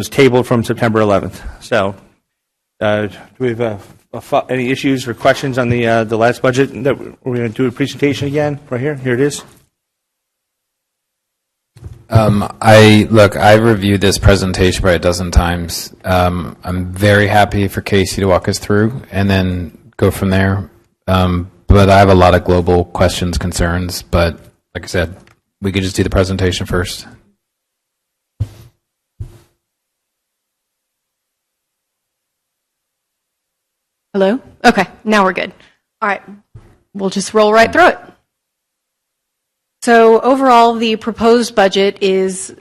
was tabled from September 11th. So, do we have any issues or questions on the last budget? That we're going to do a presentation again right here. Here it is. I reviewed this presentation probably a dozen times. I'm very happy for Casey to walk us through and then go from there. But I have a lot of global questions, concerns. But like I said, we could just do the presentation first. Hello? Okay, now we're good. All right, we'll just roll right through it. So overall, the proposed budget is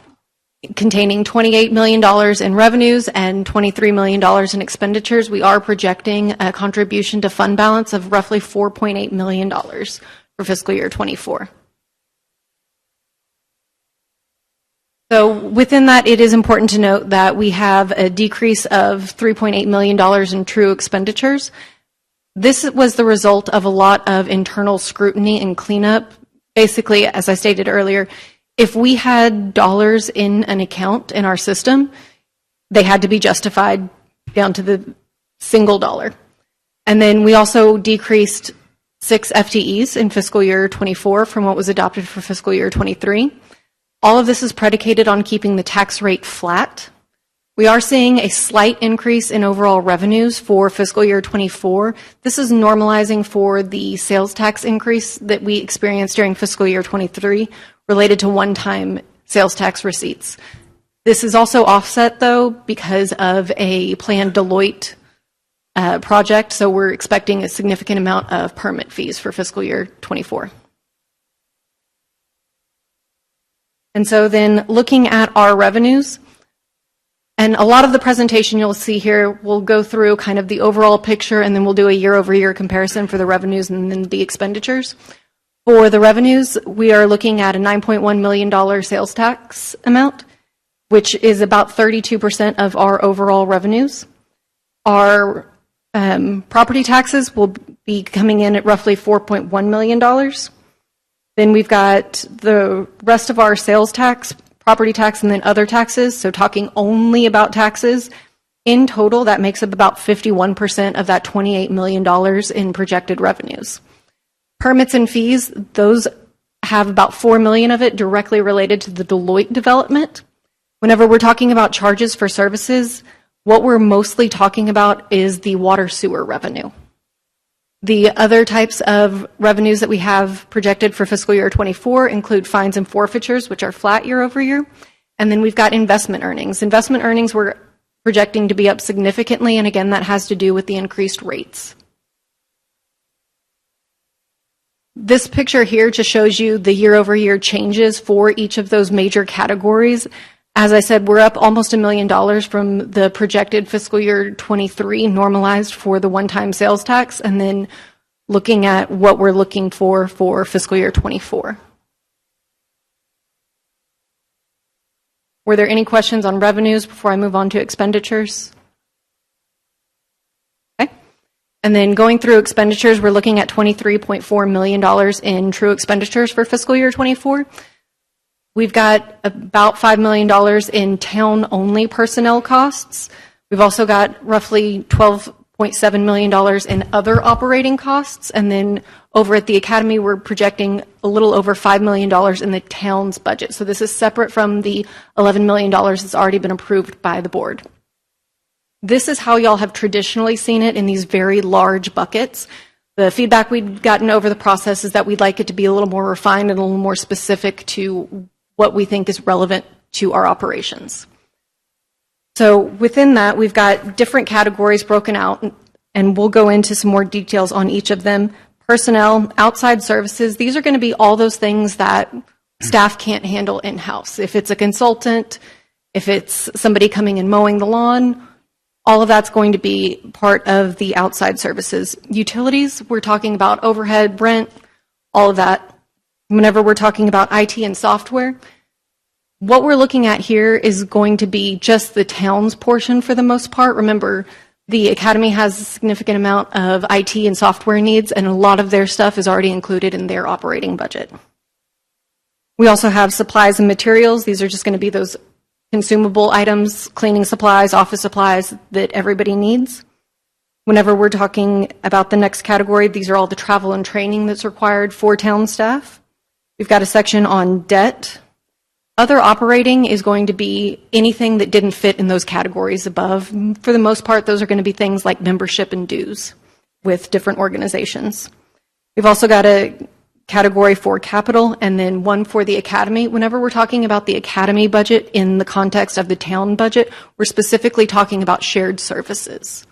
containing $28 million in revenues and $23 million in expenditures. We are projecting a contribution to fund balance of roughly $4.8 million for fiscal year 24. So within that, it is important to note that we have a decrease of $3.8 million in true expenditures. This was the result of a lot of internal scrutiny and cleanup. Basically, as I stated earlier, if we had dollars in an account in our system, they had to be justified down to the single dollar. And then we also decreased 6 FTEs in fiscal year 24 from what was adopted for fiscal year 23. All of this is predicated on keeping the tax rate flat. We are seeing a slight increase in overall revenues for fiscal year 24. This is normalizing for the sales tax increase that we experienced during fiscal year 23 related to one-time sales tax receipts. This is also offset, though, because of a planned Deloitte project, so we're expecting a significant amount of permit fees for fiscal year 24. And so then looking at our revenues, and a lot of the presentation you'll see here, we'll go through kind of the overall picture, and then we'll do a year-over-year comparison for the revenues and then the expenditures. For the revenues, we are looking at a $9.1 million sales tax amount, which is about 32% of our overall revenues. Our property taxes will be coming in at roughly $4.1 million. Then we've got the rest of our sales tax, property tax, and then other taxes, so talking only about taxes. In total, that makes up about 51% of that $28 million in projected revenues. Permits and fees, those have about $4 million of it directly related to the Deloitte development. Whenever we're talking about charges for services, what we're mostly talking about is the water sewer revenue. The other types of revenues that we have projected for fiscal year 24 include fines and forfeitures, which are flat year over year. And then we've got investment earnings. Investment earnings we're projecting to be up significantly, and again, that has to do with the increased rates. This picture here just shows you the year-over-year changes for each of those major categories. As I said, we're up almost $1 million from the projected fiscal year 23 normalized for the one-time sales tax, and then looking at what we're looking for fiscal year 24. Were there any questions on revenues before I move on to expenditures? Okay. And then going through expenditures, we're looking at $23.4 million in true expenditures for fiscal year 24. We've got about $5 million in town-only personnel costs. We've also got roughly $12.7 million in other operating costs. And then over at the academy, we're projecting a little over $5 million in the town's budget. So this is separate from the $11 million that's already been approved by the board. This is how y'all have traditionally seen it in these very large buckets. The feedback we've gotten over the process is that we'd like it to be a little more refined and a little more specific to what we think is relevant to our operations. So within that, we've got different categories broken out, and we'll go into some more details on each of them. Personnel, outside services, these are going to be all those things that staff can't handle in-house. If it's a consultant, if it's somebody coming and mowing the lawn, all of that's going to be part of the outside services. Utilities, we're talking about overhead, rent, all of that. Whenever we're talking about IT and software, what we're looking at here is going to be just the town's portion for the most part. Remember, the academy has a significant amount of IT and software needs, and a lot of their stuff is already included in their operating budget. We also have supplies and materials. These are just going to be those consumable items, cleaning supplies, office supplies that everybody needs. Whenever we're talking about the next category, these are all the travel and training that's required for town staff. We've got a section on debt. Other operating is going to be anything that didn't fit in those categories above. For the most part, those are going to be things like membership and dues with different organizations. We've also got a category for capital and then one for the academy. Whenever we're talking about the academy budget in the context of the town budget, we're specifically talking about shared services.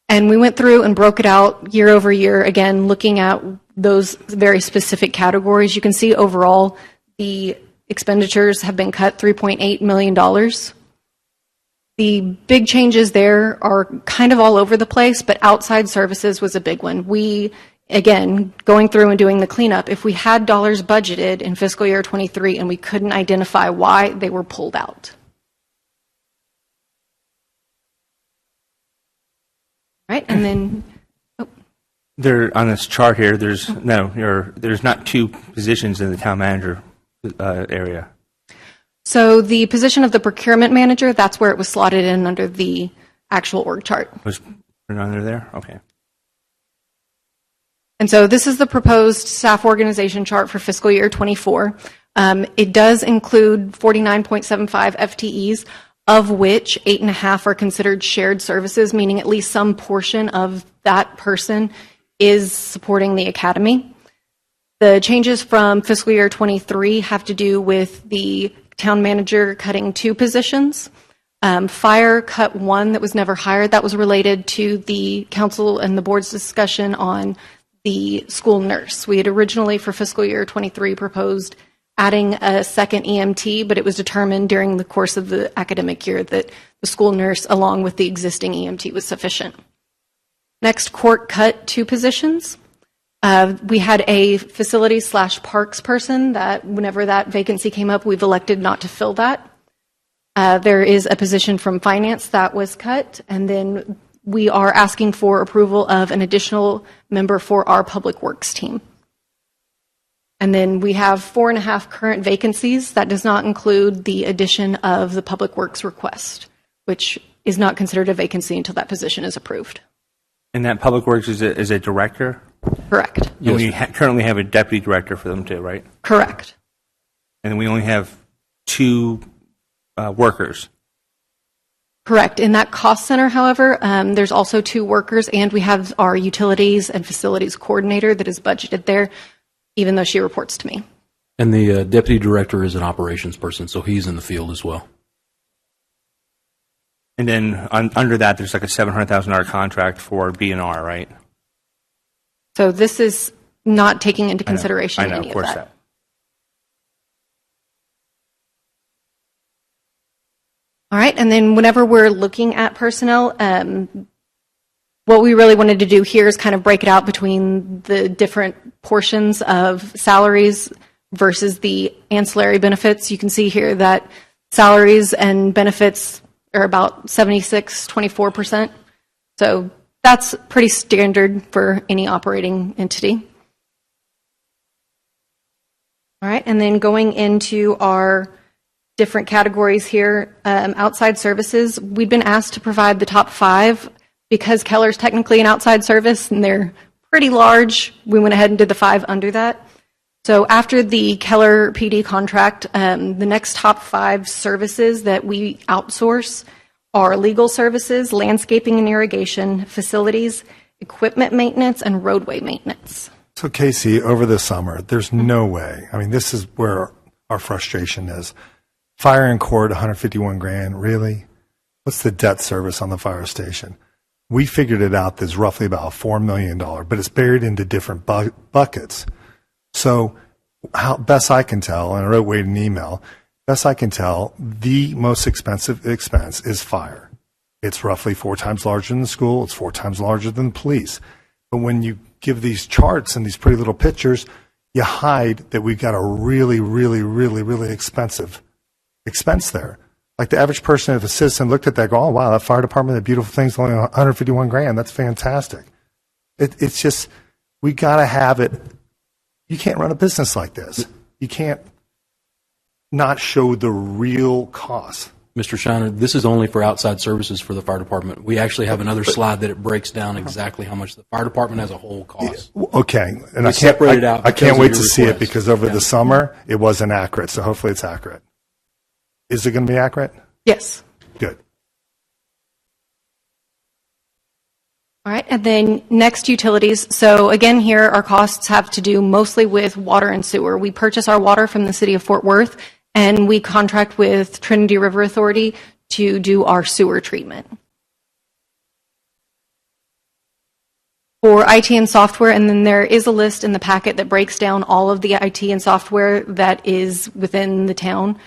And we went through and broke it out year over year, again, looking at those very specific categories. You can see overall the expenditures have been cut $3.8 million. The big changes there are kind of all over the place, but outside services was a big one. We, again, going through and doing the cleanup, if we had dollars budgeted in fiscal year 23 and we couldn't identify why, they were pulled out. Right, and then There, on this chart here, there's not two positions in the town manager area. so the position of the procurement manager, that's where it was slotted in under the actual org chart. Was put under there? Okay. And so this is the proposed staff organization chart for fiscal year 24. It does include 49.75 FTEs, of which 8.5 are considered shared services, meaning at least some portion of that person is supporting the academy. The changes from fiscal year 23 have to do with the town manager cutting 2 positions. Fire cut 1 that was never hired. That was related to the council and the board's discussion on the school nurse. We had originally for fiscal year 23 proposed adding a second EMT, but it was determined during the course of the academic year that the school nurse along with the existing EMT was sufficient. Next, court cut 2 positions. We had a facilities/parks person that whenever that vacancy came up, we've elected not to fill that. There is a position from finance that was cut, and then we are asking for approval of an additional member for our public works team. And then we have 4.5 current vacancies. That does not include the addition of the public works request, which is not considered a vacancy until that position is approved. And that public works is a director? Correct. And we currently have a deputy director for them too, right? Correct. And we only have 2 workers. Correct. In that cost center, however, there's also 2 workers, and we have our utilities and facilities coordinator that is budgeted there, even though she reports to me. And the deputy director is an operations person, so he's in the field as well. And then under that, there's like a $700,000 contract for B&R, right? So this is not taking into consideration I know, any of course of that. All right, and then whenever we're looking at personnel, what we really wanted to do here is kind of break it out between the different portions of salaries versus the ancillary benefits. You can see here that salaries and benefits are about 76-24%. So that's pretty standard for any operating entity. All right, and then going into our different categories here, outside services, we've been asked to provide the top 5 because Keller's technically an outside service and they're pretty large. We went ahead and did the 5 under that. So after the Keller PD contract, the next top 5 services that we outsource are legal services, landscaping and irrigation, facilities, equipment maintenance, and roadway maintenance. So Casey, over the summer, there's no way. I mean, this is where our frustration is. Fire and court, 151 grand, really? What's the debt service on the fire station? We figured it out. There's roughly about $4 million, but it's buried into different buckets. So best I can tell, and I wrote Wade an email, best I can tell, the most expensive expense is fire. It's roughly 4 times larger than the school. It's 4 times larger than the police. But when you give these charts and these pretty little pictures, you hide that we've got a really, really, really, really expensive expense there. Like the average person, if a citizen looked at that, go, oh, wow, that fire department, that beautiful thing's only 151 grand. That's fantastic. It's just, we got to have it. You can't run a business like this. You can't. not show the real cost? Mr. Shiner, this is only for outside services for the fire department. We actually have another slide that it breaks down exactly how much the fire department as a whole costs. Okay, and We separate it out I because can't of wait your to see it request. because over Yeah. the summer, it wasn't accurate, so hopefully it's accurate. Is it going to be accurate? Yes. Good. All right, and then next, utilities. So again, here, our costs have to do mostly with water and sewer. We purchase our water from the city of Fort Worth, and we contract with Trinity River Authority to do our sewer treatment. For IT and software, and then there is a list in the packet that breaks down all of the IT and software that is within the town.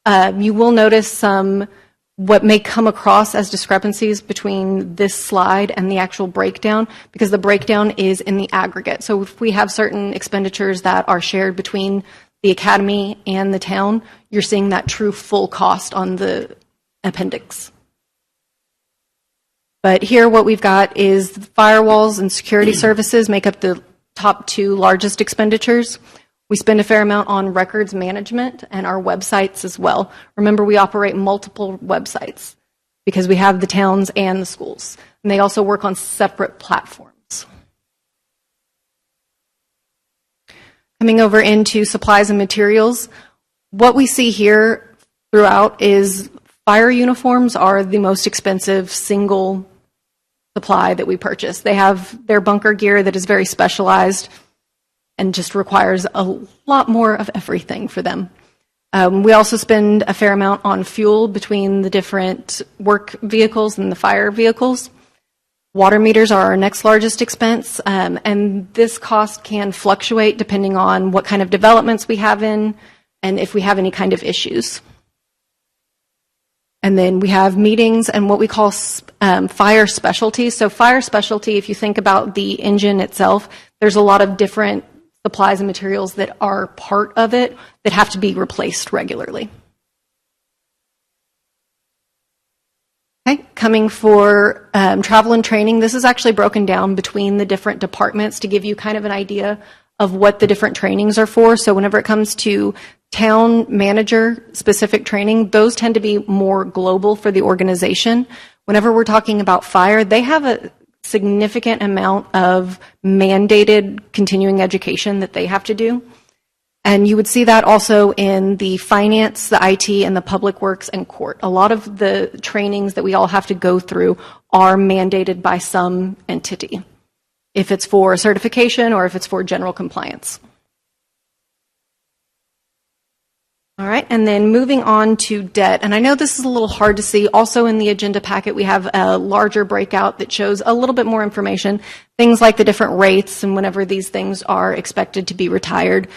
You will notice some what may come across as discrepancies between this slide and the actual breakdown, because the breakdown is in the aggregate. So if we have certain expenditures that are shared between the academy and the town, you're seeing that true full cost on the appendix. But here what we've got is firewalls and security services make up the top two largest expenditures. We spend a fair amount on records management and our websites as well. Remember, we operate multiple websites because we have the towns and the schools, and they also work on separate platforms. Coming over into supplies and materials, what we see here throughout is fire uniforms are the most expensive single supply that we purchase. They have their bunker gear that is very specialized and just requires a lot more of everything for them. We also spend a fair amount on fuel between the different work vehicles and the fire vehicles. Water meters are our next largest expense, and this cost can fluctuate depending on what kind of developments we have in and if we have any kind of issues. And then we have meetings and what we call fire specialty. So fire specialty, if you think about the engine itself, there's a lot of different supplies and materials that are part of it that have to be replaced regularly. Okay, coming for travel and training, this is actually broken down between the different departments to give you kind of an idea of what the different trainings are for. So whenever it comes to town manager specific training, those tend to be more global for the organization. Whenever we're talking about fire, they have a significant amount of mandated continuing education that they have to do. And you would see that also in the finance, the IT, and the public works and court. A lot of the trainings that we all have to go through are mandated by some entity, if it's for certification or if it's for general compliance. All right, and then moving on to debt. And I know this is a little hard to see. Also in the agenda packet, we have a larger breakout that shows a little bit more information, things like the different rates and whenever these things are expected to be retired.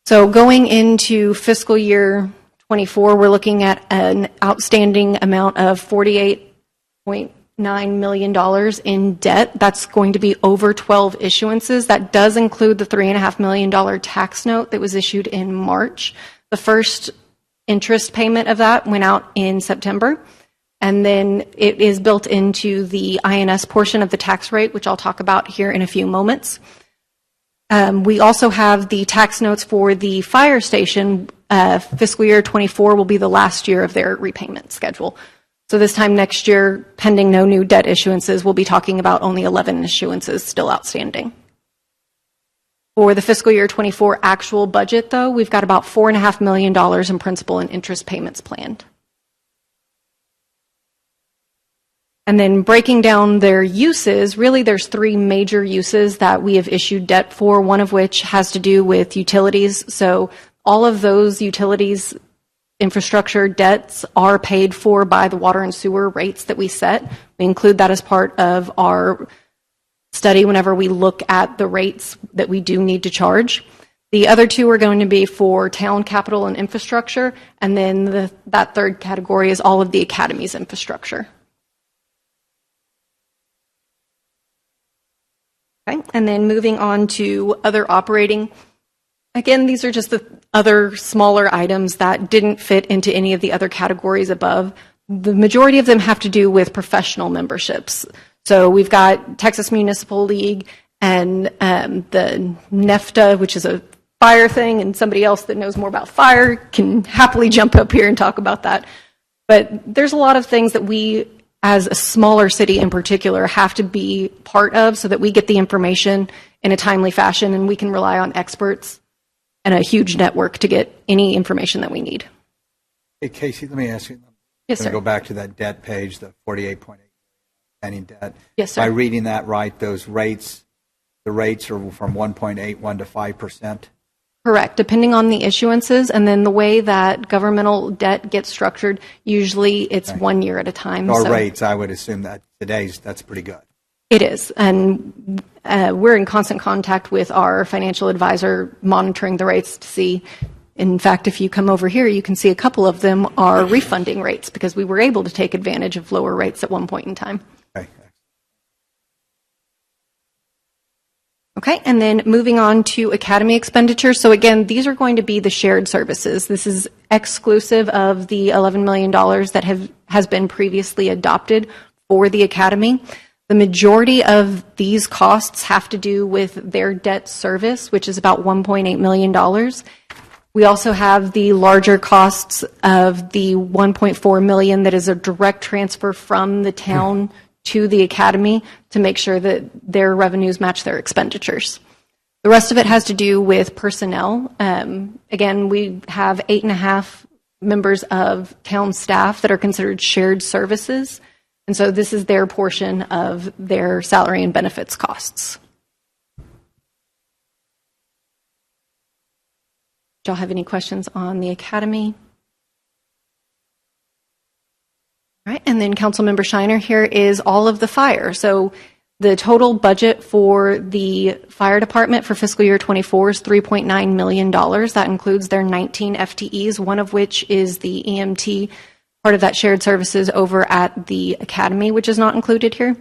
So going into fiscal year 24, we're looking at an outstanding amount of $48.9 million in debt. That's going to be over 12 issuances. That does include the $3.5 million tax note that was issued in March. The first interest payment of that went out in September, and then it is built into the INS portion of the tax rate, which I'll talk about here in a few moments. We also have the tax notes for the fire station. Fiscal year 24 will be the last year of their repayment schedule. So this time next year, pending no new debt issuances, we'll be talking about only 11 issuances still outstanding. For the fiscal year 24 actual budget, though, we've got about $4.5 million in principal and interest payments planned. And then breaking down their uses, really there's three major uses that we have issued debt for, one of which has to do with utilities. So all of those utilities infrastructure debts are paid for by the water and sewer rates that we set. We include that as part of our study whenever we look at the rates that we do need to charge. The other two are going to be for town capital and infrastructure, and then that third category is all of the academy's infrastructure. Okay, and then moving on to other operating. Again, these are just the other smaller items that didn't fit into any of the other categories above. The majority of them have to do with professional memberships. So we've got Texas Municipal League and the NEFTA, which is a fire thing, and somebody else that knows more about fire can happily jump up here and talk about that. But there's a lot of things that we, as a smaller city in particular, have to be part of so that we get the information in a timely fashion, and we can rely on experts and a huge network to get any information that we need. Hey, Casey, let me ask you. Yes, I'm going to sir. go back to that debt page, the 48.8 outstanding debt. Yes, sir. By reading that right, those rates, the rates are from 1.81 to 5%. Correct, depending on the issuances, and then the way that governmental debt gets structured, usually it's 1 year at a time. Our so rates, I would assume that that's pretty good. It is, and we're in constant contact with our financial advisor, monitoring the rates to see. In fact, if you come over here, you can see a couple of them are refunding rates because we were able to take advantage of lower rates at one point in time. Okay. Okay, and then moving on to academy expenditures. So again, these are going to be the shared services. This is exclusive of the $11 million that has been previously adopted for the academy. The majority of these costs have to do with their debt service, which is about $1.8 million. We also have the larger costs of the $1.4 million that is a direct transfer from the town to the academy to make sure that their revenues match their expenditures. The rest of it has to do with personnel. Again, we have 8.5 members of town staff that are considered shared services. And so this is their portion of their salary and benefits costs. Do y'all have any questions on the academy? All right, and then Councilmember Shiner, here is all of the fire. So the total budget for the fire department for fiscal year 24 is $3.9 million. That includes their 19 FTEs, one of which is the EMT, part of that shared services over at the academy, which is not included here.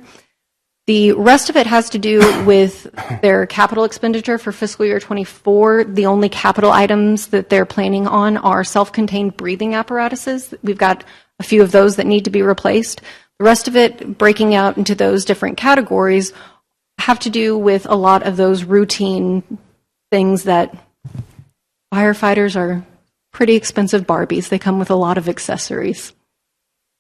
The rest of it has to do with their capital expenditure for fiscal year 24. The only capital items that they're planning on are self-contained breathing apparatuses. We've got a few of those that need to be replaced. The rest of it, breaking out into those different categories, have to do with a lot of those routine things that firefighters are pretty expensive Barbies. They come with a lot of accessories.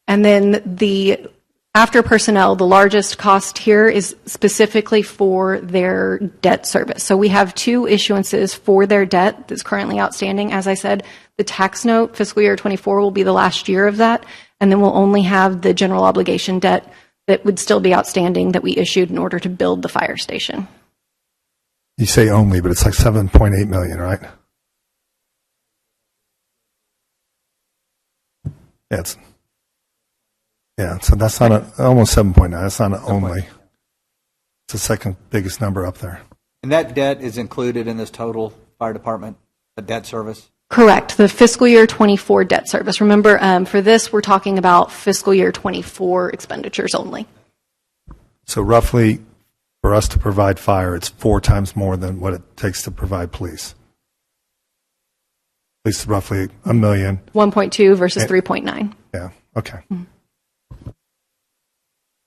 And then the after personnel, the largest cost here is specifically for their debt service. So we have 2 issuances for their debt that's currently outstanding. As I said, the tax note, fiscal year 24, will be the last year of that, and then we'll only have the general obligation debt that would still be outstanding that we issued in order to build the fire station. You say only, but it's like 7.8 million, right? So that's not almost 7.9. That's not an only. It's the second biggest number up there. And that debt is included in this total fire department, the debt service? Correct. The fiscal year 24 debt service. Remember, for this, we're talking about fiscal year 24 expenditures only. So roughly, for us to provide fire, it's 4 times more than what it takes to provide police. Police is roughly $1 million. 1.2 versus 3.9. Yeah, okay.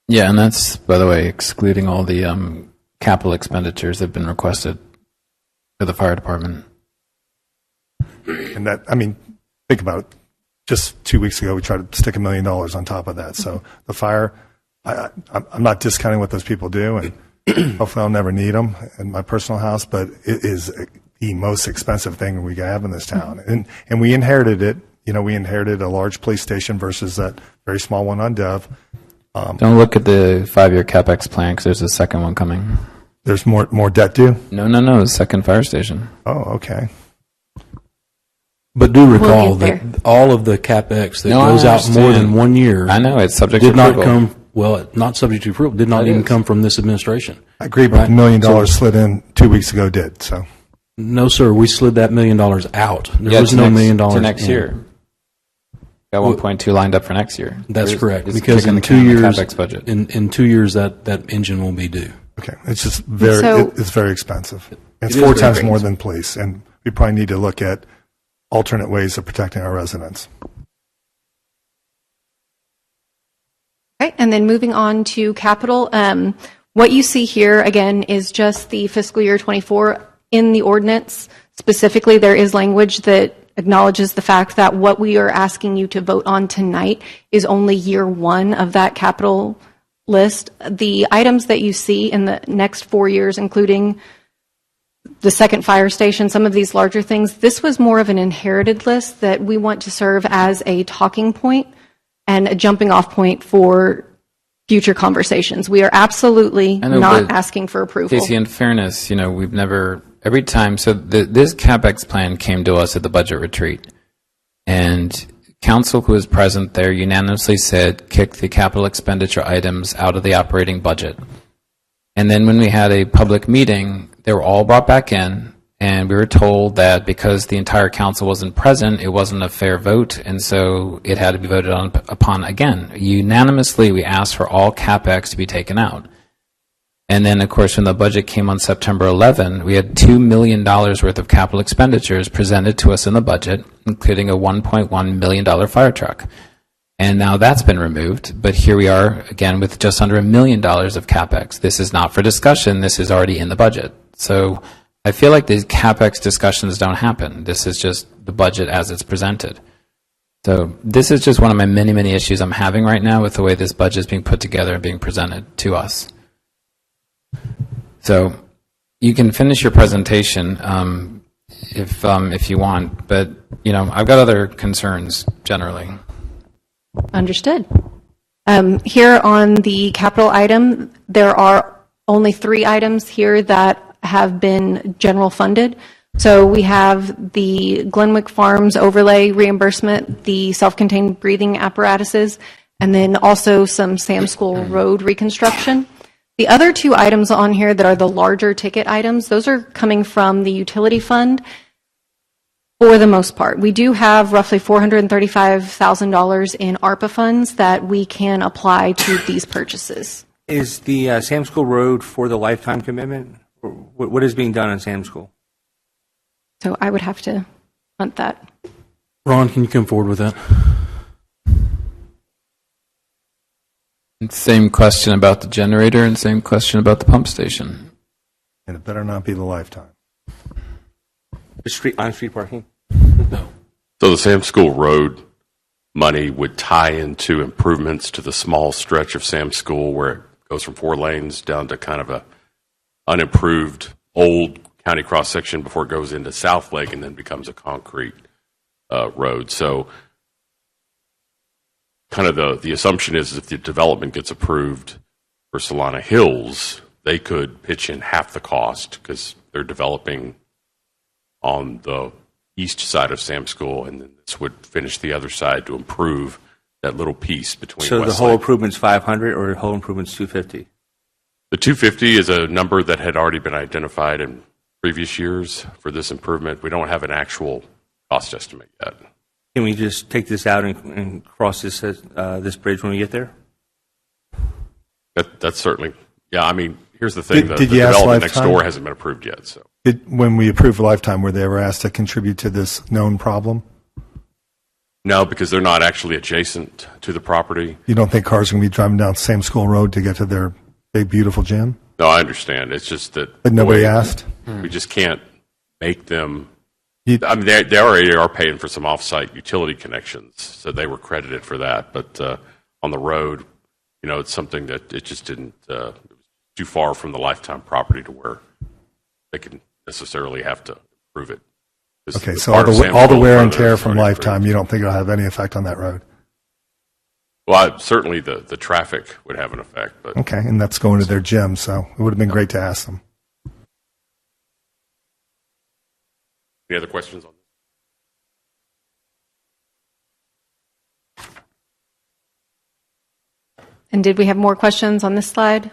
Yeah, and that's, by the way, excluding all the capital expenditures that have been requested for the fire department. And that, I mean, think about it. Just 2 weeks ago, we tried to stick $1 million on top of that. So the fire, I'm not discounting what those people do, and hopefully I'll never need them in my personal house, but it is the most expensive thing we have in this town. And we inherited it. You know, we inherited a large police station versus that very small one on Dove. Don't look at the 5-year CapEx plan because there's a second one coming. There's more debt due? No, the second fire station. Oh, okay. But do recall We'll get that all of the CapEx that No, I goes out more than understand. 1 year I know, it's subject did to not approval. come, well, not subject to approval, did not It even is. come from this administration. I agree, but Right. $1 million slid in 2 weeks ago did, so. No, sir, we slid that $1 million out. There Yeah, was to no next- $1 million to next in. year. Got 1.2 lined up for next year. That's There's- correct, it's because kicking in the 2 can on the years, CapEx budget. in 2 years, that engine will be due. Okay, it's just very, So- it's very expensive. It's It is 4 very times expensive. more than police, and we probably need to look at alternate ways of protecting our residents. Okay, and then moving on to capital, what you see here, again, is just the fiscal year 24 in the ordinance. Specifically, there is language that acknowledges the fact that what we are asking you to vote on tonight is only year one of that capital list. The items that you see in the next 4 years, including the second fire station, some of these larger things, this was more of an inherited list that we want to serve as a talking point and a jumping off point for future conversations. We are absolutely I know, not but asking for approval. Casey, in fairness, we've never, every time, so this CapEx plan came to us at the budget retreat, and council who was present there unanimously said, kick the capital expenditure items out of the operating budget. And then when we had a public meeting, they were all brought back in, and we were told that because the entire council wasn't present, it wasn't a fair vote, and so it had to be voted upon again. Unanimously, we asked for all CapEx to be taken out. And then, of course, when the budget came on September 11, we had $2 million worth of capital expenditures presented to us in the budget, including a $1.1 million fire truck. And now that's been removed, but here we are again with just under $1 million of CapEx. This is not for discussion. This is already in the budget. So I feel like these CapEx discussions don't happen. This is just the budget as it's presented. So this is just one of my many, many issues I'm having right now with the way this budget is being put together and being presented to us. So you can finish your presentation if you want, but I've got other concerns generally. Understood. Here on the capital item, there are only 3 items here that have been general funded. So we have the Glenwick Farms overlay reimbursement, the self-contained breathing apparatuses, and then also some Sam School Road reconstruction. The other 2 items on here that are the larger ticket items, those are coming from the utility fund. For the most part, we do have roughly $435,000 in ARPA funds that we can apply to these purchases. Is the Sam School Road for the lifetime commitment? Or what is being done on Sam School? So I would have to hunt that. Ron, can you come forward with that? Same question about the generator and same question about the pump station. And it better not be the lifetime. The on-street parking? No. So the Sam School Road money would tie into improvements to the small stretch of Sam School where it goes from 4 lanes down to kind of a unimproved old county cross section before it goes into South Lake and then becomes a concrete road. So kind of the assumption is if the development gets approved for Solana Hills, they could pitch in half the cost because they're developing on the east side of Sam School, and then this would finish the other side to improve that little piece between. So the Westlake. whole improvement's 500 or the whole improvement's 250? The 250 is a number that had already been identified in previous years for this improvement. We don't have an actual cost estimate yet. Can we just take this out and cross this bridge when we get there? That's certainly, yeah. I mean, here's the thing: Did the you ask development next Lifetime? door hasn't been approved yet. So When we approved Lifetime, were they ever asked to contribute to this known problem? no, because they're not actually adjacent to the property. You don't think cars are going to be driving down Sam School Road to get to their big, beautiful gym? No, I understand. It's just that. But nobody boy, asked? We just can't make them. You- I mean, they already are paying for some off-site utility connections, so they were credited for that. But on the road, it's something that it just didn't. It was too far from the Lifetime property to where they can necessarily have to improve it. 'Cause Okay, the so part of Sam all the School wear and further tear is from already Lifetime, approved. you don't think it'll have any effect on that road? Well, certainly the traffic would have an effect, but Okay, and that's going to their gym, so it would have been great to ask them. any other questions on this? And did we have more questions on this slide?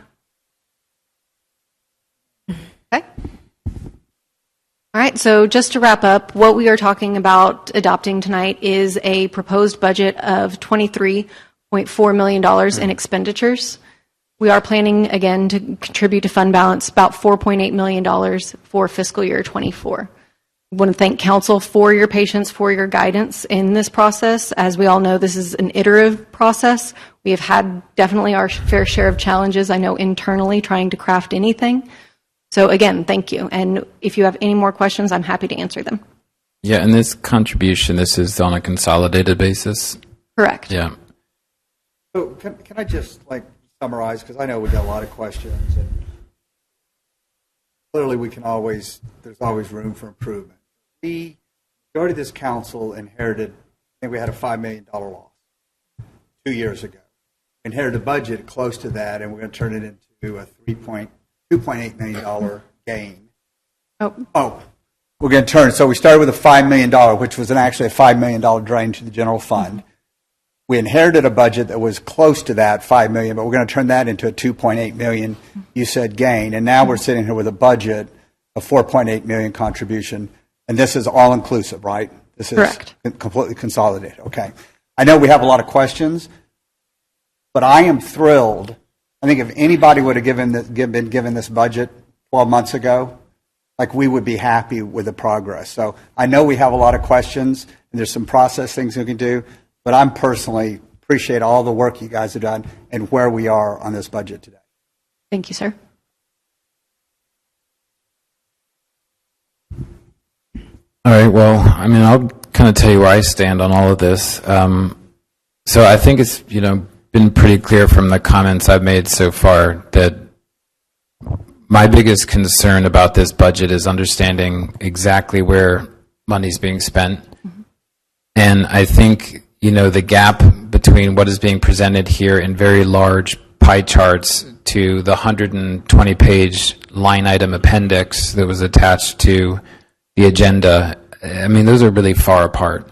Okay. All right, so just to wrap up, what we are talking about adopting tonight is a proposed budget of $23.4 million in expenditures. We are planning, again, to contribute to fund balance about $4.8 million for fiscal year '24. I want to thank council for your patience, for your guidance in this process. As we all know, this is an iterative process. We have had definitely our fair share of challenges, I know, internally trying to craft anything. So again, thank you. And if you have any more questions, I'm happy to answer them. Yeah, and this contribution, this is on a consolidated basis? Correct. Yeah. So can I just summarize, because I know we got a lot of questions, and clearly there's always room for improvement. The majority of this council inherited, I think we had a $5 million loss 2 years ago. We inherited a budget close to that, and we're going to turn it into a $2.8 million gain. Oh, we're going to turn it. So we started with a $5 million, which was actually a $5 million drain to the general fund. We inherited a budget that was close to that, $5 million, but we're going to turn that into a $2.8 million, you said, gain. And now we're sitting here with a budget of $4.8 million contribution. And this is all inclusive, right? This is Correct. Completely consolidated. Okay. I know we have a lot of questions, but I am thrilled. I think if anybody would have been given this budget 12 months ago, we would be happy with the progress. So I know we have a lot of questions, and there's some process things we can do, but I'm personally appreciate all the work you guys have done and where we are on this budget today. Thank you, sir. All right, well, I mean, I'll kind of tell you where I stand on all of this. So I think it's, been pretty clear from the comments I've made so far that my biggest concern about this budget is understanding exactly where money's being spent. And I think, the gap between what is being presented here in very large pie charts to the 120-page line item appendix that was attached to the agenda, I mean, those are really far apart.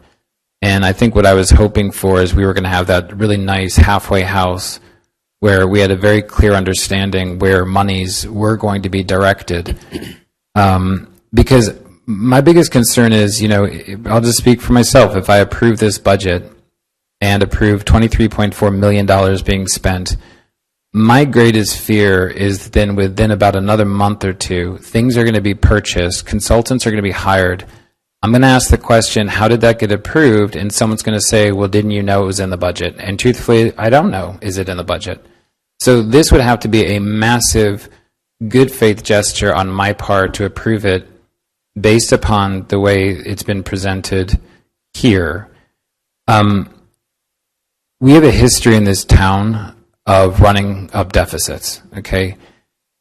And I think what I was hoping for is we were going to have that really nice halfway house where we had a very clear understanding where monies were going to be directed. Because my biggest concern is, I'll just speak for myself. If I approve this budget and approve $23.4 million being spent, my greatest fear is then within about another month or two, things are going to be purchased, consultants are going to be hired. I'm going to ask the question, how did that get approved? And someone's going to say, well, didn't you know it was in the budget? And truthfully, I don't know, is it in the budget? So this would have to be a massive good faith gesture on my part to approve it based upon the way it's been presented here. We have a history in this town of running up deficits, okay?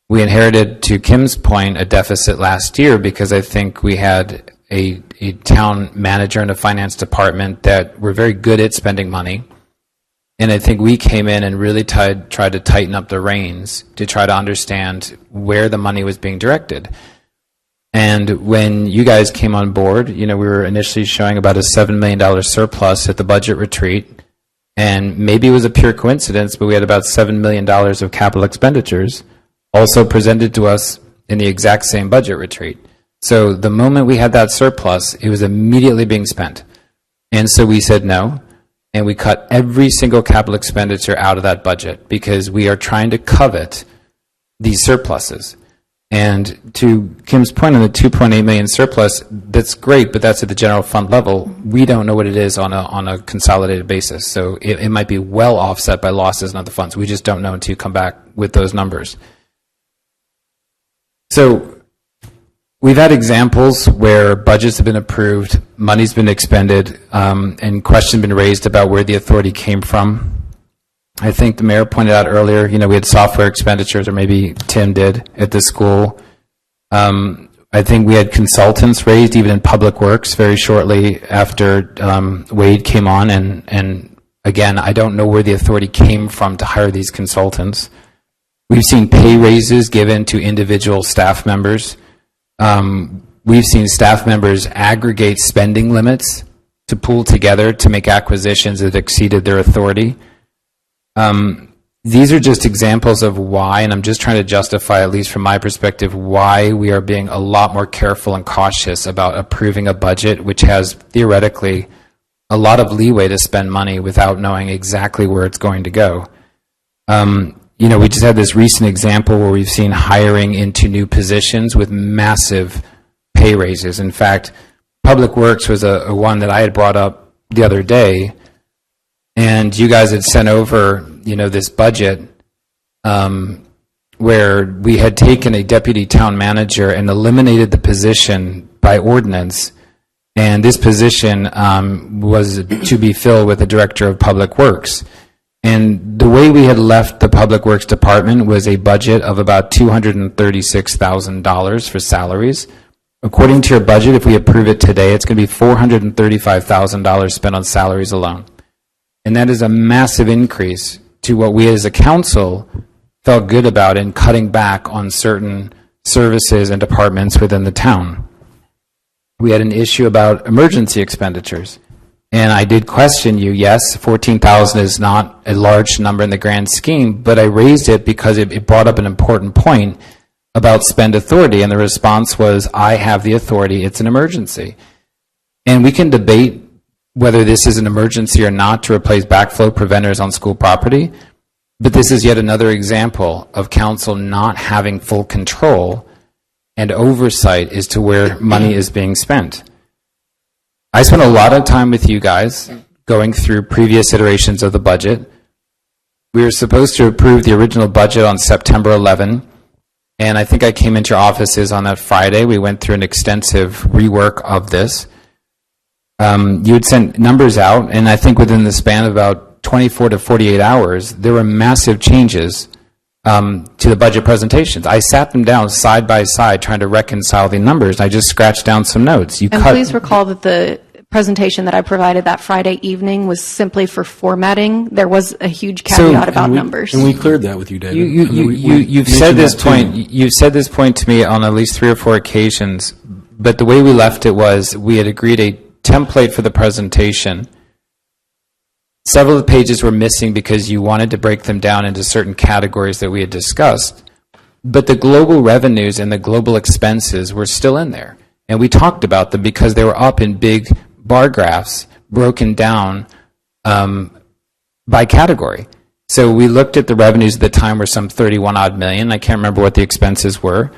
We inherited, to Kim's point, a deficit last year because I think we had a town manager and a finance department that were very good at spending money. And I think we came in and really tried to tighten up the reins to try to understand where the money was being directed. And when you guys came on board, we were initially showing about a $7 million surplus at the budget retreat. And maybe it was a pure coincidence, but we had about $7 million of capital expenditures also presented to us in the exact same budget retreat. So the moment we had that surplus, it was immediately being spent. And so we said no, and we cut every single capital expenditure out of that budget because we are trying to covet these surpluses. And to Kim's point on the $2.8 million surplus, that's great, but that's at the general fund level. We don't know what it is on a consolidated basis. So it might be well offset by losses in other funds. We just don't know until you come back with those numbers. So we've had examples where budgets have been approved, money's been expended, and questions been raised about where the authority came from. I think the mayor pointed out earlier, we had software expenditures, or maybe Tim did, at the school. I think we had consultants raised even in Public Works very shortly after Wade came on. And again, I don't know where the authority came from to hire these consultants. We've seen pay raises given to individual staff members. We've seen staff members aggregate spending limits to pool together to make acquisitions that exceeded their authority. These are just examples of why, and I'm just trying to justify, at least from my perspective, why we are being a lot more careful and cautious about approving a budget which has theoretically a lot of leeway to spend money without knowing exactly where it's going to go. We just had this recent example where we've seen hiring into new positions with massive pay raises. In fact, Public Works was a one that I had brought up the other day, and you guys had sent over, this budget where we had taken a deputy town manager and eliminated the position by ordinance, and this position was to be filled with a director of public works. And the way we had left the Public Works Department was a budget of about $236,000 for salaries. According to your budget, if we approve it today, it's going to be $435,000 spent on salaries alone. And that is a massive increase to what we as a council felt good about in cutting back on certain services and departments within the town. We had an issue about emergency expenditures. And I did question you, yes, 14,000 is not a large number in the grand scheme, but I raised it because it brought up an important point about spend authority, and the response was, I have the authority, it's an emergency. And we can debate whether this is an emergency or not to replace backflow preventers on school property, but this is yet another example of council not having full control and oversight as to where money is being spent. I spent a lot of time with you guys going through previous iterations of the budget. We were supposed to approve the original budget on September 11, and I think I came into your offices on that Friday. We went through an extensive rework of this. You had sent numbers out, and I think within the span of about 24 to 48 hours, there were massive changes to the budget presentations. I sat them down side by side trying to reconcile the numbers. I just scratched down some notes. And please recall that the presentation that I provided that Friday evening was simply for formatting. There was a huge caveat about numbers. And we cleared that with you, David. You've said this point. You've said this point to me on at least 3 or 4 occasions. But the way we left it was we had agreed a template for the presentation. Several of the pages were missing because you wanted to break them down into certain categories that we had discussed. But the global revenues and the global expenses were still in there. And we talked about them because they were up in big bar graphs broken down by category. So we looked at the revenues at the time were some 31 odd million. I can't remember what the expenses were.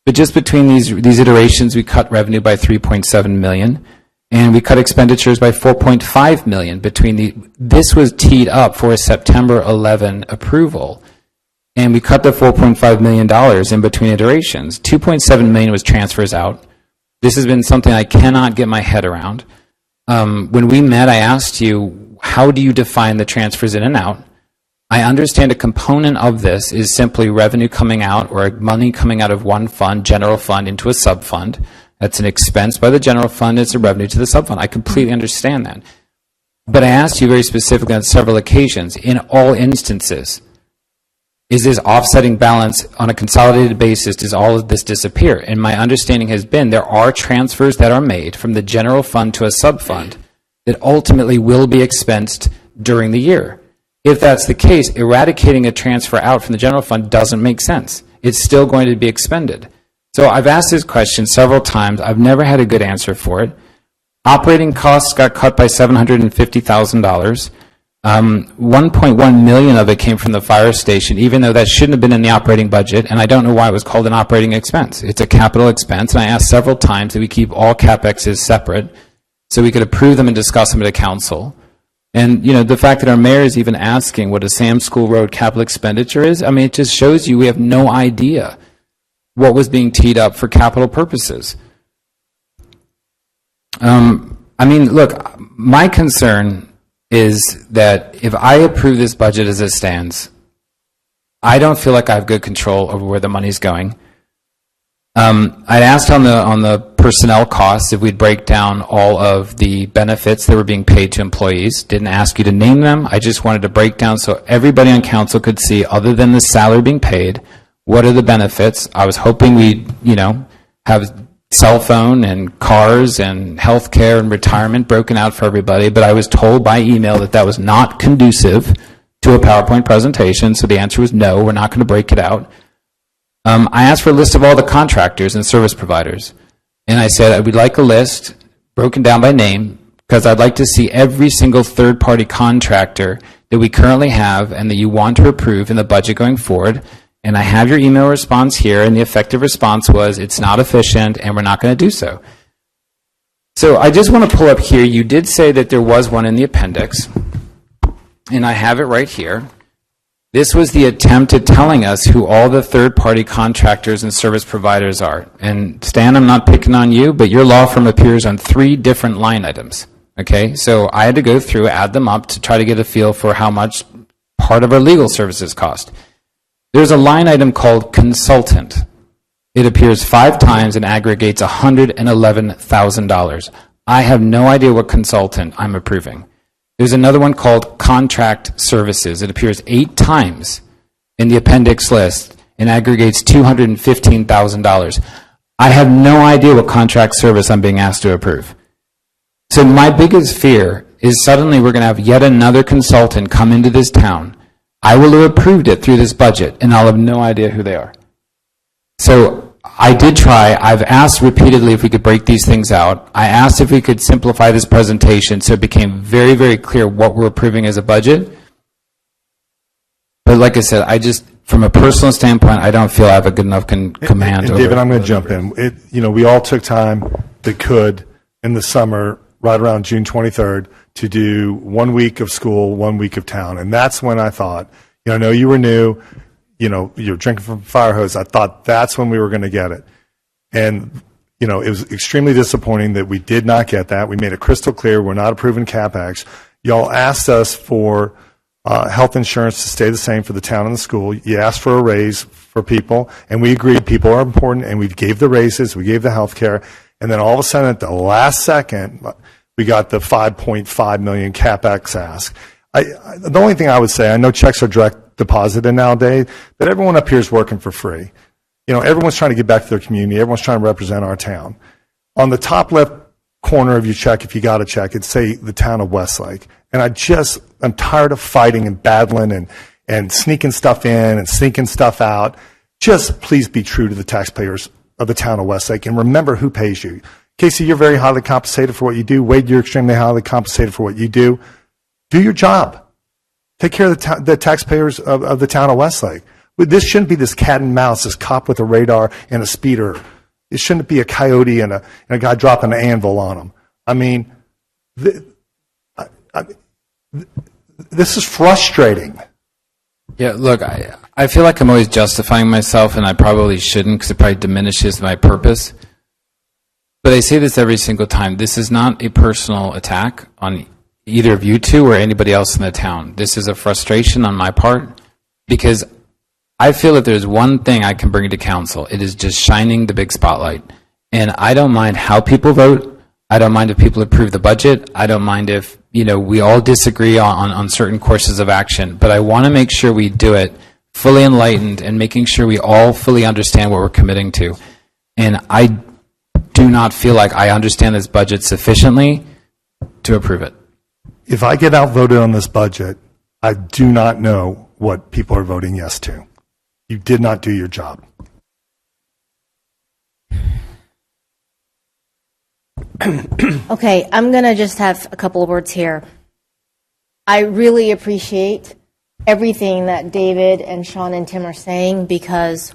But just between these iterations, we cut revenue by 3.7 million. And we cut expenditures by 4.5 million between this was teed up for a September 11 approval. And we cut the $4.5 million in between iterations. 2.7 million was transfers out. This has been something I cannot get my head around. When we met, I asked you, how do you define the transfers in and out? I understand a component of this is simply revenue coming out or money coming out of one fund, general fund, into a sub-fund. That's an expense by the general fund. It's a revenue to the sub-fund. I completely understand that. But I asked you very specifically on several occasions, in all instances, is this offsetting balance on a consolidated basis, does all of this disappear? And my understanding has been there are transfers that are made from the general fund to a sub-fund that ultimately will be expensed during the year. If that's the case, eradicating a transfer out from the general fund doesn't make sense. It's still going to be expended. So I've asked this question several times. I've never had a good answer for it. Operating costs got cut by $750,000. 1.1 million of it came from the fire station, even though that shouldn't have been in the operating budget, and I don't know why it was called an operating expense. It's a capital expense, and I asked several times that we keep all CapExes separate so we could approve them and discuss them at a council. And, you know, the fact that our mayor is even asking what a Sam School Road capital expenditure is, I mean, it just shows you we have no idea what was being teed up for capital purposes. I mean, look, my concern is that if I approve this budget as it stands, I don't feel like I have good control over where the money's going. I'd asked on the personnel costs if we'd break down all of the benefits that were being paid to employees. Didn't ask you to name them. I just wanted to break down so everybody on council could see, other than the salary being paid, what are the benefits. I was hoping we'd, you know, have cell phone and cars and health care and retirement broken out for everybody, but I was told by email that that was not conducive to a PowerPoint presentation, so the answer was no, we're not going to break it out. I asked for a list of all the contractors and service providers, and I said I would like a list broken down by name because I'd like to see every single third-party contractor that we currently have and that you want to approve in the budget going forward. And I have your email response here, and the effective response was, it's not efficient, and we're not going to do so. So I just want to pull up here. You did say that there was one in the appendix, and I have it right here. This was the attempt at telling us who all the third-party contractors and service providers are. And Stan, I'm not picking on you, but your law firm appears on 3 different line items. Okay, so I had to go through, add them up to try to get a feel for how much part of our legal services cost. There's a line item called consultant. It appears 5 times and aggregates $111,000. I have no idea what consultant I'm approving. There's another one called contract services. It appears 8 times in the appendix list and aggregates $215,000. I have no idea what contract service I'm being asked to approve. So my biggest fear is suddenly we're going to have yet another consultant come into this town. I will have approved it through this budget, and I'll have no idea who they are. So I did try. I've asked repeatedly if we could break these things out. I asked if we could simplify this presentation so it became very, very clear what we're approving as a budget. But like I said, from a personal standpoint, I don't feel I have a good enough command And over David, it. I'm going to jump in. We all took time that could in the summer, right around June 23rd, to do 1 week of school, 1 week of town. And that's when I thought, I know you were new, you're drinking from a fire hose. I thought that's when we were going to get it. And, it was extremely disappointing that we did not get that. We made it crystal clear we're not approving CapEx. Y'all asked us for health insurance to stay the same for the town and the school. You asked for a raise for people, and we agreed people are important, and we gave the raises, we gave the health care, and then all of a sudden at the last second, we got the $5.5 million CapEx ask. The only thing I would say, I know checks are direct deposited nowadays, but everyone up here is working for free. Everyone's trying to get back to their community. Everyone's trying to represent our town. On the top left corner of your check, if you got a check, it'd say the town of Westlake. And I'm tired of fighting and battling and sneaking stuff in and sneaking stuff out. Just please be true to the taxpayers of the town of Westlake and remember who pays you. Casey, you're very highly compensated for what you do. Wade, you're extremely highly compensated for what you do. Do your job. Take care of the taxpayers of the town of Westlake. This shouldn't be this cat and mouse, this cop with a radar and a speeder. It shouldn't be a coyote and a guy dropping an anvil on him. I mean, this is frustrating. Yeah, look, I feel like I'm always justifying myself, and I probably shouldn't because it probably diminishes my purpose. But I say this every single time. This is not a personal attack on either of you two or anybody else in the town. This is a frustration on my part because I feel if there's one thing I can bring to council, it is just shining the big spotlight. And I don't mind how people vote. I don't mind if people approve the budget. I don't mind if, we all disagree on certain courses of action. But I want to make sure we do it fully enlightened and making sure we all fully understand what we're committing to. And I do not feel like I understand this budget sufficiently to approve it. If I get outvoted on this budget, I do not know what people are voting yes to. You did not do your job. Okay, I'm going to just have a couple of words here. I really appreciate everything that David and Sean and Tim are saying because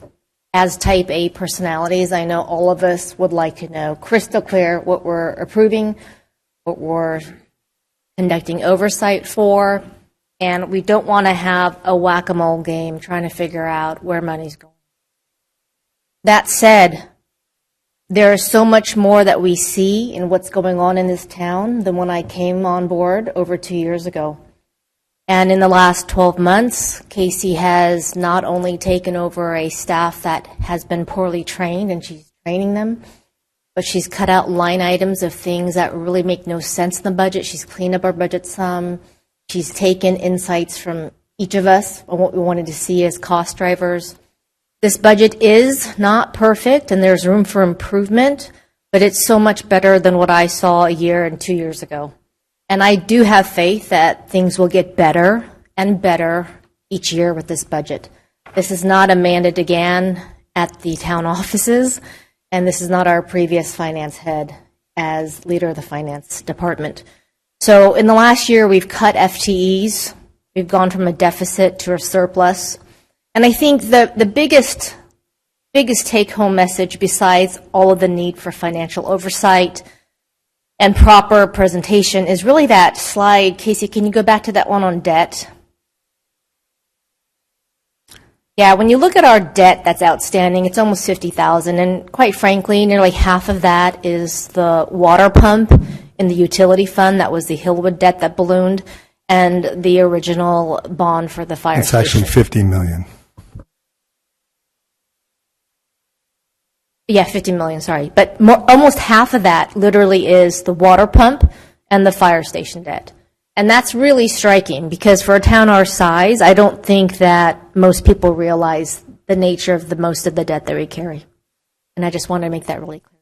as type A personalities, I know all of us would like to know crystal clear what we're approving, what we're conducting oversight for, and we don't want to have a whack-a-mole game trying to figure out where money's going. That said, there is so much more that we see in what's going on in this town than when I came on board over 2 years ago. And in the last 12 months, Casey has not only taken over a staff that has been poorly trained, and she's training them, but she's cut out line items of things that really make no sense in the budget. She's cleaned up our budget some. She's taken insights from each of us on what we wanted to see as cost drivers. This budget is not perfect, and there's room for improvement, but it's so much better than what I saw a year and 2 years ago. And I do have faith that things will get better and better each year with this budget. This is not amended again at the town offices, and this is not our previous finance head as leader of the finance department. So in the last year, we've cut FTEs. We've gone from a deficit to a surplus. And I think the biggest take-home message, besides all of the need for financial oversight and proper presentation, is really that slide. Casey, can you go back to that one on debt? Yeah, when you look at our debt that's outstanding, it's almost 50,000, and quite frankly, nearly half of that is the water pump in the utility fund. That was the Hillwood debt that ballooned, and the original bond for the fire It's station. actually 50 million. Yeah, 50 million, sorry. But almost half of that literally is the water pump and the fire station debt. And that's really striking because for a town our size, I don't think that most people realize the nature of most of the debt that we carry. And I just want to make that really clear.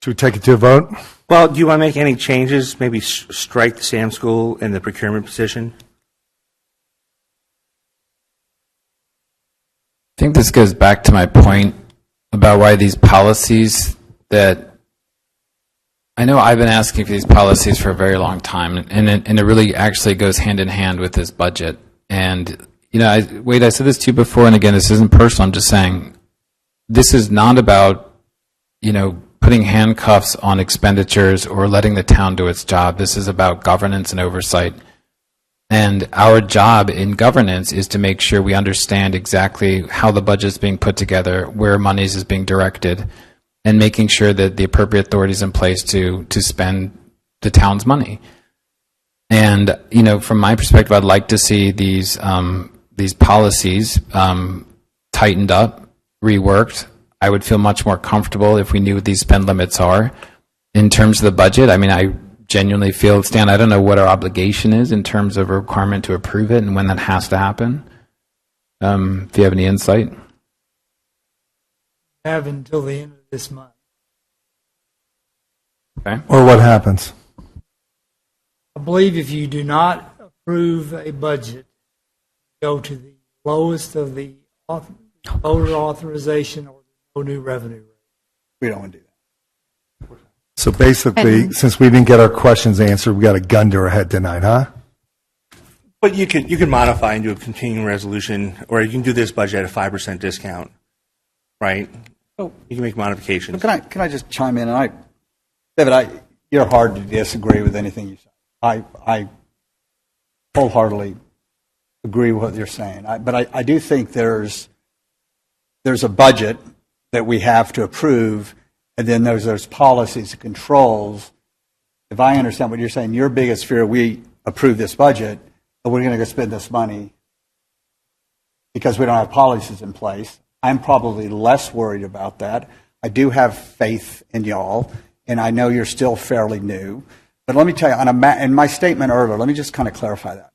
Should we take it to a vote? Well, do you want to make any changes? Maybe strike the Sam School in the procurement position? I think this goes back to my point about why these policies that I know I've been asking for these policies for a very long time, and it really actually goes hand in hand with this budget. And, you know, Wade, I said this to you before, and again, this isn't personal. I'm just saying this is not about, you know, putting handcuffs on expenditures or letting the town do its job. This is about governance and oversight. And our job in governance is to make sure we understand exactly how the budget is being put together, where monies is being directed, and making sure that the appropriate authority is in place to spend the town's money. And, you know, from my perspective, I'd like to see these policies tightened up, reworked. I would feel much more comfortable if we knew what these spend limits are. In terms of the budget, I mean, I genuinely feel, Stan, I don't know what our obligation is in terms of a requirement to approve it and when that has to happen. If you have any insight. Have until the end of this month. Okay. Or what happens? I believe if you do not approve a budget, go to the lowest of the voter authorization or no new revenue rate. We don't want to do that. So basically, since we didn't get our questions answered, we got a gun to our head tonight, huh? But you can modify and do a continuing resolution, or you can do this budget at a 5% discount, right? Oh. You can make modifications. But can I just chime in? David, you're hard to disagree with anything you say. I wholeheartedly agree with what you're saying. But I do think there's a budget that we have to approve, and then there's those policies and controls. If I understand what you're saying, your biggest fear, we approve this budget, but we're going to go spend this money because we don't have policies in place. I'm probably less worried about that. I do have faith in y'all, and I know you're still fairly new. But let me tell you, in my statement earlier, let me just kind of clarify that.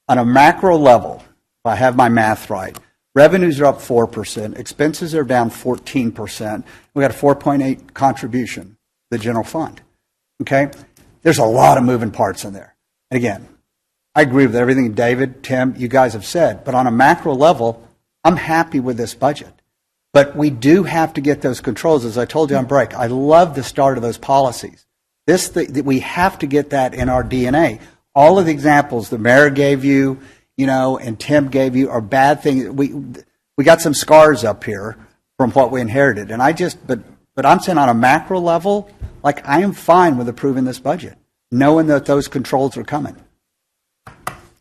On a macro level, if I have my math right, revenues are up 4%, expenses are down 14%. We got a 4.8 contribution to the general fund. Okay? There's a lot of moving parts in there. And again, I agree with everything David, Tim, you guys have said, but on a macro level, I'm happy with this budget. But we do have to get those controls, as I told you on break. I love the start of those policies. We have to get that in our DNA. All of the examples the mayor gave you, and Tim gave you are bad things. We got some scars up here from what we inherited. And but I'm saying on a macro level, like I am fine with approving this budget, knowing that those controls are coming.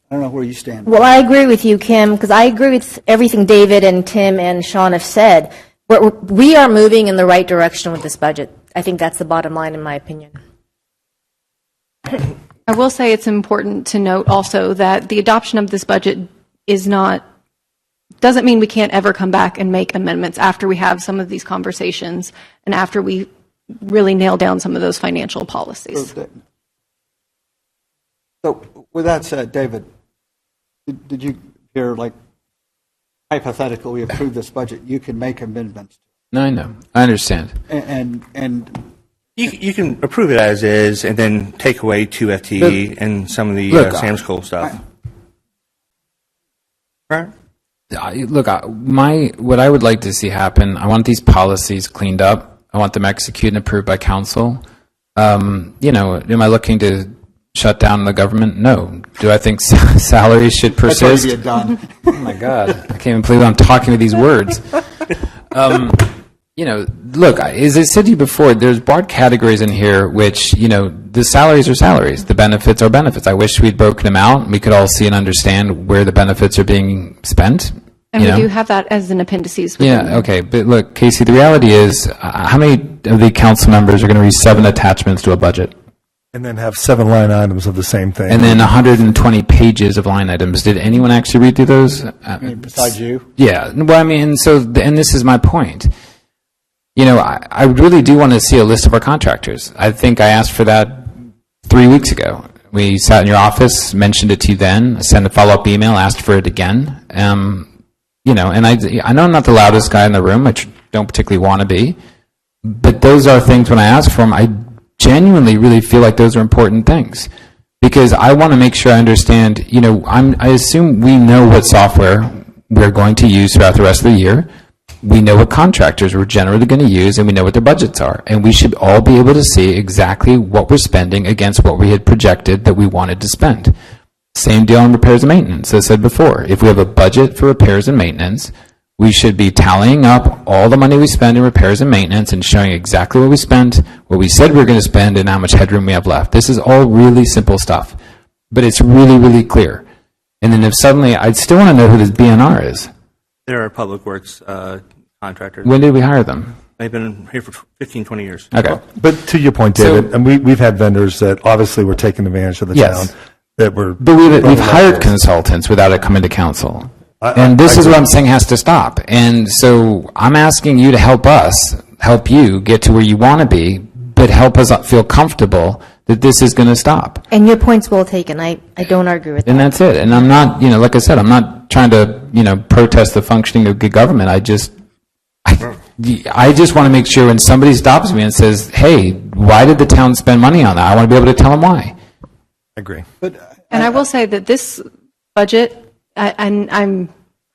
I don't know where you stand. Well, I agree with you, Kim, because I agree with everything David and Tim and Sean have said. We are moving in the right direction with this budget. I think that's the bottom line, in my opinion. I will say it's important to note also that the adoption of this budget doesn't mean we can't ever come back and make amendments after we have some of these conversations and after we really nail down some of those financial policies. So with that said, David, did you hear, like, hypothetically, we approve this budget, you can make amendments? No, I know. I understand. And You can approve it as is and then take away 2 FTE and some of the Sam School stuff. Right? Look, what I would like to see happen, I want these policies cleaned up. I want them executed and approved by council. Am I looking to shut down the government? No. Do I think salaries should persist? That's done. Oh my God. I can't even believe I'm talking with these words. look, as I said to you before, there's broad categories in here which, the salaries are salaries, the benefits are benefits. I wish we'd broken them out and we could all see and understand where the benefits are being spent. And we do have that as an appendices. within- Yeah, okay, but look, Casey, the reality is, how many of the council members are going to read 7 attachments to a budget? And then have 7 line items of the same thing. And then 120 pages of line items. Did anyone actually read through those? Besides you? Yeah, well, I mean, and this is my point. I really do want to see a list of our contractors. I think I asked for that 3 weeks ago. We sat in your office, mentioned it to you then, sent a follow-up email, asked for it again. And I know I'm not the loudest guy in the room, I don't particularly want to be, but those are things when I ask for them, I genuinely really feel like those are important things. Because I want to make sure I understand, I assume we know what software we're going to use throughout the rest of the year. We know what contractors we're generally going to use, and we know what their budgets are. And we should all be able to see exactly what we're spending against what we had projected that we wanted to spend. Same deal on repairs and maintenance, as I said before. If we have a budget for repairs and maintenance, we should be tallying up all the money we spend in repairs and maintenance and showing exactly what we spent, what we said we were going to spend, and how much headroom we have left. This is all really simple stuff, but it's really, really clear. And then if suddenly, I'd still want to know who this BNR is. They're our public works contractors. When did we hire them? They've been here for 15, 20 years. Okay. But to your point, David, and we've had vendors that obviously were taking advantage of the Yes. town that were. But we've hired consultants without it coming to council. And this I is what agree. I'm saying has to stop. And so I'm asking you to help us, help you get to where you want to be, but help us feel comfortable that this is going to stop. And your point's well taken. I don't argue with that. And that's it. And I'm not, like I said, I'm not trying to, protest the functioning of good government. I just want to make sure when somebody stops me and says, hey, why did the town spend money on that? I want to be able to tell them why. I agree. And I will say that this budget, and I'm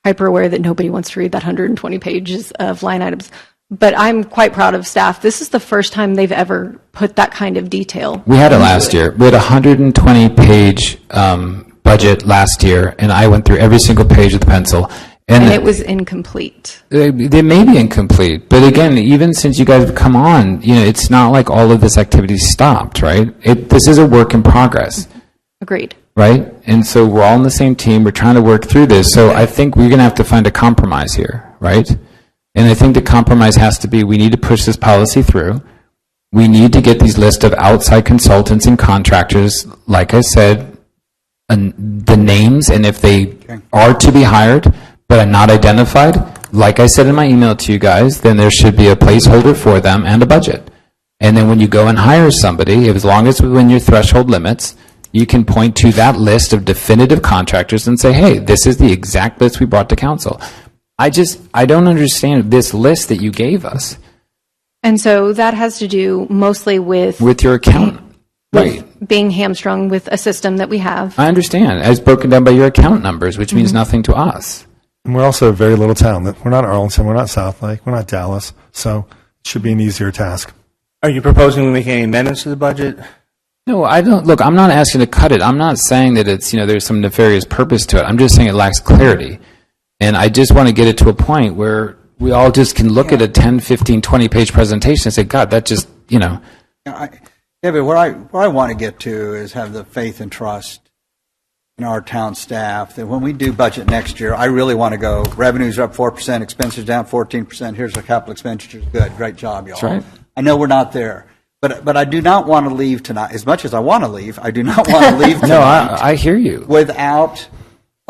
hyper aware that nobody wants to read that 120 pages of line items, but I'm quite proud of staff. This is the first time they've ever put that kind of detail. We had it last year. We had a 120-page budget last year, and I went through every single page with a pencil. And it was incomplete. They may be incomplete, but again, even since you guys have come on, it's not like all of this activity stopped, right? This is a work in progress. Agreed. Right? And so we're all on the same team. We're trying to work through this. So I think we're going to have to find a compromise here, right? And I think the compromise has to be we need to push this policy through. We need to get these list of outside consultants and contractors, like I said, the names, and if they are to be hired but are not identified, like I said in my email to you guys, then there should be a placeholder for them and a budget. And then when you go and hire somebody, as long as within your threshold limits, you can point to that list of definitive contractors and say, hey, this is the exact list we brought to council. I don't understand this list that you gave us. And so that has to do mostly with With your accountant. Right. being hamstrung with a system that we have. I understand. As broken down by your account numbers, which means nothing to us. And we're also a very little town. We're not Arlington, we're not Southlake, we're not Dallas, so it should be an easier task. Are you proposing we make any amendments to the budget? No, I don't. Look, I'm not asking to cut it. I'm not saying that it's, there's some nefarious purpose to it. I'm just saying it lacks clarity. And I just want to get it to a point where we all just can look at a 10, 15, 20-page presentation and say, God, that just, David, where I want to get to is have the faith and trust in our town staff that when we do budget next year, I really want to go, revenues are up 4%, expenses down 14%, here's our capital expenditures, good, great job, y'all. That's right. I know we're not there, but I do not want to leave tonight, as much as I want to leave, I do not want to leave tonight. no, I hear you. Without,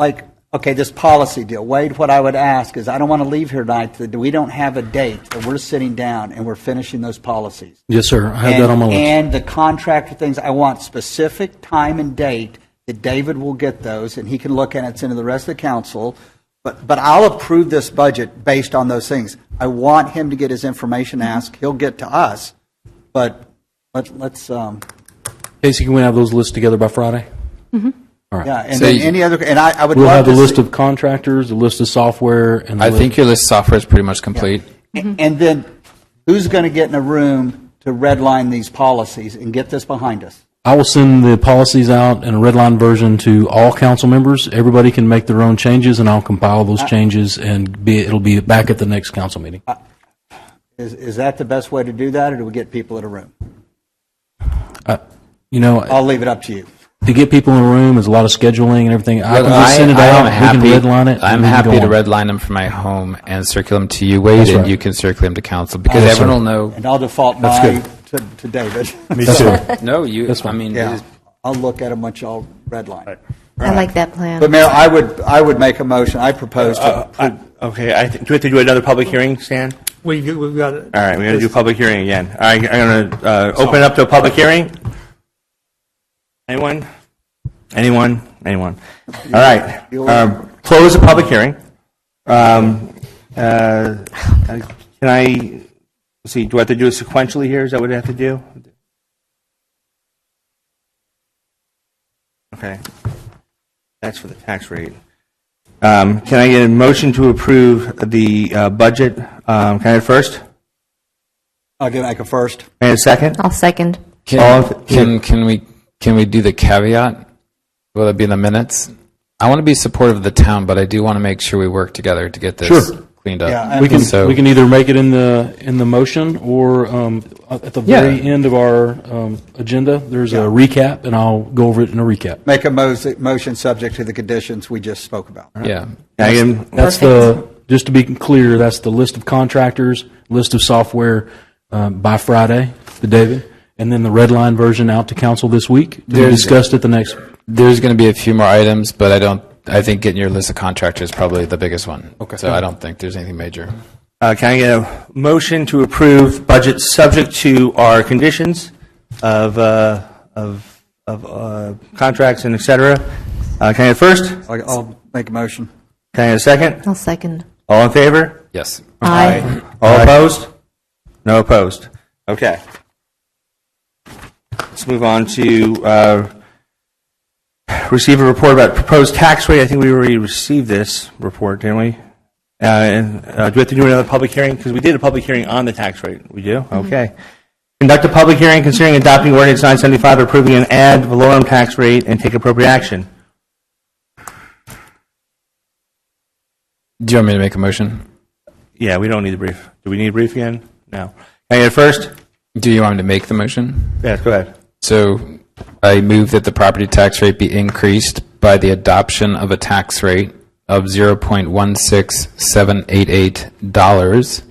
okay, this policy deal. Wade, what I would ask is I don't want to leave here tonight that we don't have a date that we're sitting down and we're finishing those policies. Yes, sir. I have that on my list. And the contractor things, I want specific time and date that David will get those, and he can look at it, send to the rest of the council. But I'll approve this budget based on those things. I want him to get his information asked. He'll get to us. But let's Casey, can we have those lists together by Friday? yeah, and So then any other, and I would We'll love have the to list see- of contractors, the list of software, and the I list- think your list of software is pretty much complete. And then who's going to get in a room to redline these policies and get this behind us? I will send the policies out in a red line version to all council members. Everybody can make their own changes, and I'll compile those changes, and it'll be back at the next council meeting. Is that the best way to do that, or do we get people in a room? You know, I'll leave it up to you. to get people in the room is a lot of scheduling and everything. I can Well, just send it I am out, happy, we can redline it. I'm and we can happy go to on. redline them from my home and circulate them to you, Wade, That's and right. you can circulate them to council, because Yes, sir. everyone will know. And I'll default That's mine to David. Me too. No, you, That's I fine. mean, Yeah, I'll look at them once y'all redline. I like that plan. But Mayor, I would make a motion, I propose to, Okay, do we have to do another public hearing, Stan? We've got it. All right, we're going to do public hearing again. All right, I'm going to open it up to a public hearing. Anyone? All right, close the public hearing. Can I, let's see, do I have to do it sequentially here? Is that what I have to do? Okay. That's for the tax rate. Can I get a motion to approve the budget? Can I have it first? I'll make a first. Can I have a second? I'll second. Can we do the caveat? Will it be in the minutes? I want to be supportive of the town, but I do want to make sure we work together to get this cleaned up. Yeah, We can, So- we can either make it in the motion, or at the very end of our agenda, there's a recap, and I'll go over it in a recap. Make a motion subject to the conditions we just spoke about. Yeah. That's just to be clear, that's the list of contractors, list of software by Friday to David, and then the red line version out to council this week. To be discussed at the next. There's going to be a few more items, but I think getting your list of contractors is probably the biggest one. Okay. So I don't think there's anything major. Can I get a motion to approve budget subject to our conditions of contracts and et cetera? Can I get first? I'll make a motion. Can I get a second? I'll second. All in favor? Yes. Aye. All opposed? No opposed. Okay. Let's move on to receive a report about proposed tax rate. I think we already received this report, didn't we? And do we have to do another public hearing? Because we did a public hearing on the tax rate. We do? Okay. Conduct a public hearing considering adopting ordinance 975, approving an ad valorem tax rate, and take appropriate action. Do you want me to make a motion? Yeah, we don't need a brief. Do we need a brief again? No. Can I get it first? Do you want me to make the motion? Yes, go ahead. So I move that the property tax rate be increased by the adoption of a tax rate of $0.16788,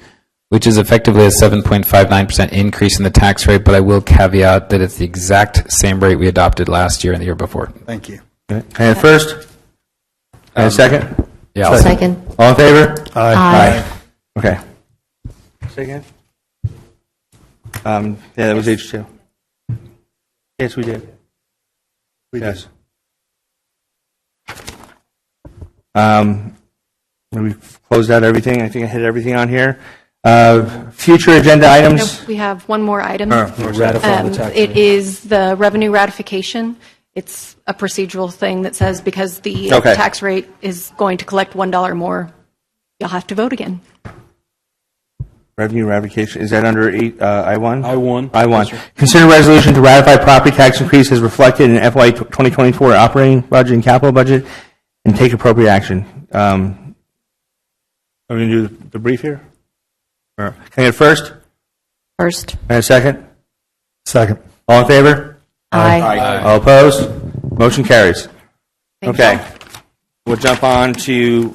which is effectively a 7.59% increase in the tax rate, but I will caveat that it's the exact same rate we adopted last year and the year before. Thank you. Can I get it first? Can I get a second? Yeah, I'll Second. All in favor? Aye. Okay. Say again? Yeah, that was H2. Yes, we did. Yes. We've closed out everything. I think I hit everything on here. Future agenda items? We have one more item. Ratify the tax It rate. is the revenue ratification. It's a procedural thing that says because the Okay. tax rate is going to collect $1 more, you'll have to vote again. Revenue ratification, is that under I-1? I-1. I-1. Consider resolution to ratify property tax increase as reflected in FY 2024 operating budget and capital budget, and take appropriate action. Are we going to do the brief here? Or, can I get first? First. Can I get a second? Second. All in favor? Aye. All opposed? Motion carries. Thank Okay. you. We'll jump on to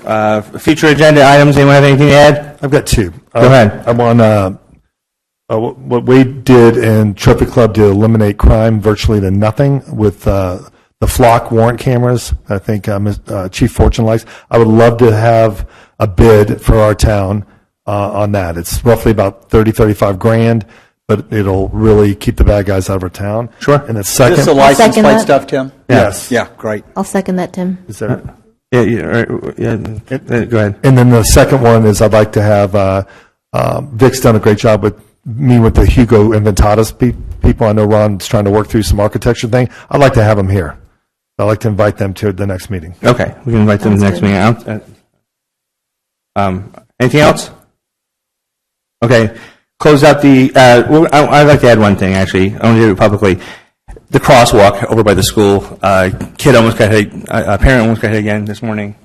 future agenda items. Anyone have anything to add? I've got two. Go ahead. I'm on what we did in Trophy Club to eliminate crime virtually to nothing with the flock warrant cameras. I think Chief Fortune likes. I would love to have a bid for our town on that. It's roughly about 35 grand, but it'll really keep the bad guys out of our town. Sure. And the Is second, this the license second plate that. stuff, Tim? yes. Yeah, great. I'll second that, Tim. Is there, Yeah, go ahead. And then the second one is I'd like to have Vic's done a great job with the Hugo Inventatus people. I know Ron's trying to work through some architecture thing. I'd like to have them here. I'd like to invite them to the next meeting. Okay, we can invite them to the next meeting. Anything else? Okay, close out the, I'd like to add one thing, actually. I want to do it publicly. The crosswalk over by the school, a parent almost got hit again this morning.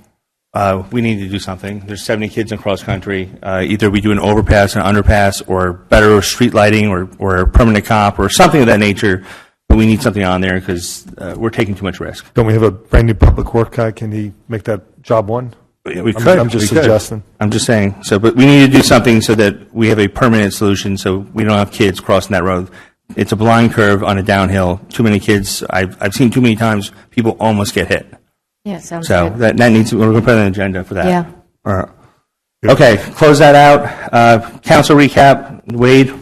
we need to do something. There's 70 kids in cross country. Either we do an overpass, an underpass, or better street lighting, or a permanent comp, or something of that nature. But we need something on there because we're taking too much risk. Don't we have a brand new public work guy? Can he make that job one? We could. I'm just we could. suggesting. I'm just saying. So, but we need to do something so that we have a permanent solution, so we don't have kids crossing that road. It's a blind curve on a downhill. Too many kids. I've seen too many times people almost get hit. Yeah, sounds So good. that needs. We're going to put an agenda for that. Yeah. All right. Okay. Close that out. Council recap. Wade.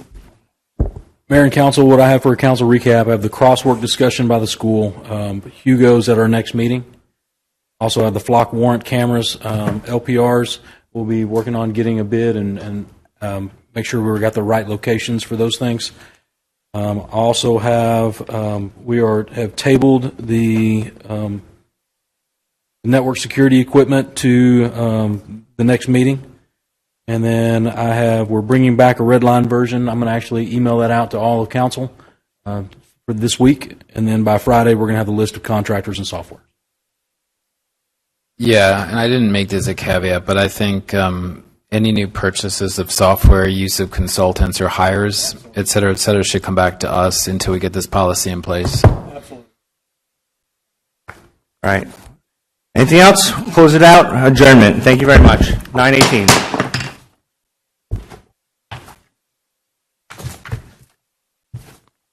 Mayor and council, what I have for a council recap, I have the crosswork discussion by the school. Hugo's at our next meeting. Also have the flock warrant cameras, LPRs. We'll be working on getting a bid and make sure we've got the right locations for those things. I also have have tabled the network security equipment to the next meeting. And then we're bringing back a red line version. I'm going to actually email that out to all of council for this week. And then by Friday, we're going to have the list of contractors and software. Yeah, and I didn't make this a caveat, but I think any new purchases of software, use of consultants or hires, et cetera, should come back to us until we get this policy in place. All right. Anything else? Close it out. Adjournment. Thank you very much. 9:18.